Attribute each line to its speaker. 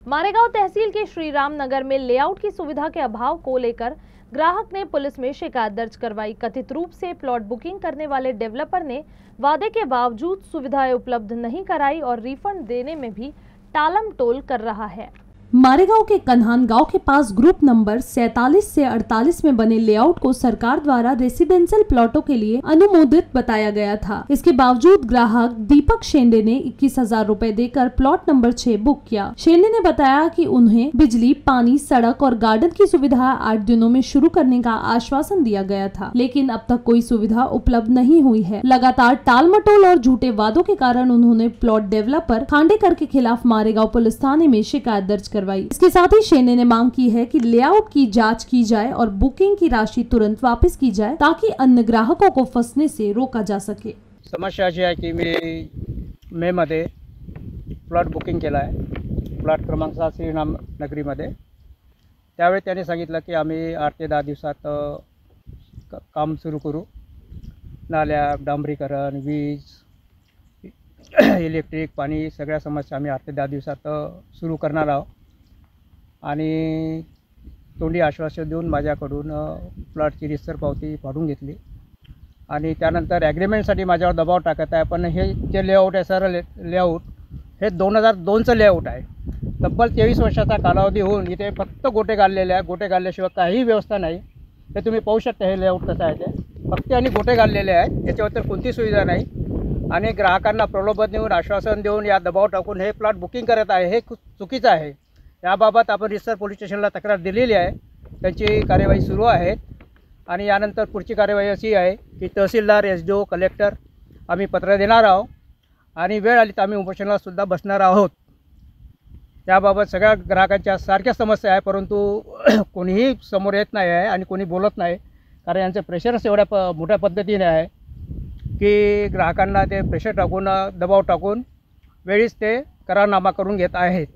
Speaker 1: मारेगांव तहसील के श्रीराम नगर में लेआउट की सुविधा के अभाव को लेकर ग्राहक ने पुलिस में शिकायत दर्ज करवाई। कथित रूप से प्लॉट बुकिंग करने वाले डेवलपर ने वादे के बावजूद सुविधाएं उपलब्ध नहीं कराई और रिफंड देने में भी टालम टोल कर रहा है।
Speaker 2: मारेगांव के कन्हान गांव के पास ग्रुप नंबर 47 से 48 में बने लेआउट को सरकार द्वारा रेसिडेंशियल प्लॉटों के लिए अनुमोदित बताया गया था। इसके बावजूद ग्राहक दीपक शेंडे ने 21,000 रुपए देकर प्लॉट नंबर 6 बुक किया। शेंडे ने बताया कि उन्हें बिजली, पानी, सड़क और गार्डन की सुविधा 8 दिनों में शुरू करने का आश्वासन दिया गया था, लेकिन अब तक कोई सुविधा उपलब्ध नहीं हुई है। लगातार टालमटोल और झूठे वादों के कारण उन्होंने प्लॉट डेवलपर खांडेकर के खिलाफ मारेगांव पुलिस थाने में शिकायत दर्ज करवाई। इसके साथ ही शेंडे ने मांग की है कि लेआउट की जांच की जाए और बुकिंग की राशि तुरंत वापस की जाए ताकि अन्य ग्राहकों को फंसने से रोका जा सके।
Speaker 3: समस्या अशी आहे की मी मे मध्ये प्लॉट बुकिंग केला आहे, प्लॉट क्रमांक 7 श्रीराम नगरीमध्ये। त्यावेळी त्यांनी सांगितलं की आम्ही 8 ते 10 दिवसात काम सुरू करू। नाल्या, डांबरीकरण, वीज, इलेक्ट्रिक, पाणी सगळ्या समस्या आम्ही 8 ते 10 दिवसात सुरू करणार आहोत। आणि तोंडी आश्वासन देऊन माझ्याकडून प्लॉटची रितसर पावती फाडून घेतली आणि त्यानंतर ॲग्रीमेंटसाठी माझ्यावर दबाव टाकत आहे। पण हे जे लेआउट आहे सर, लेआउट हे 2002चं लेआउट आहे। तब्बल 23 वर्षाचा कालावधी होऊन इथे फक्त गोटे घाललेले आहे। गोटे घालल्याशिवाय काहीही व्यवस्था नाही। ते तुम्ही पाहू शकता हे लेआउट कसं आहे ते फक्त आणि गोटे घाललेले आहेत, याच्यावर कोणती सुविधा नाही। आणि ग्राहकांना प्रलोभन देऊन, आश्वासन देऊन, या दबाव टाकून हे प्लॉट बुकिंग करत आहे, हे चुकीचं आहे। याबाबत आपण रितसर पोलीस स्टेशनला तक्रार दिलेली आहे, त्यांची कार्यवाही सुरू आहे। आणि यानंतर पुढची कार्यवाही अशी आहे की तहसीलदार, SDO, कलेक्टर आम्ही पत्र देणार आहोत आणि वेळ आली तर आम्ही उपोषणाला सुद्धा बसणार आहोत। त्याबाबत सगळ्या ग्राहकांच्या सारख्या समस्या आहे, परंतु कोणीही समोर येत नाही आहे आणि कोणी बोलत नाही, कारण यांचं प्रेशरच एवढ्या मोठ्या पद्धतीने आहे की ग्राहकांना ते प्रेशर टाकून, दबाव टाकून वेळीच ते करारनामा करून घेत आहेत।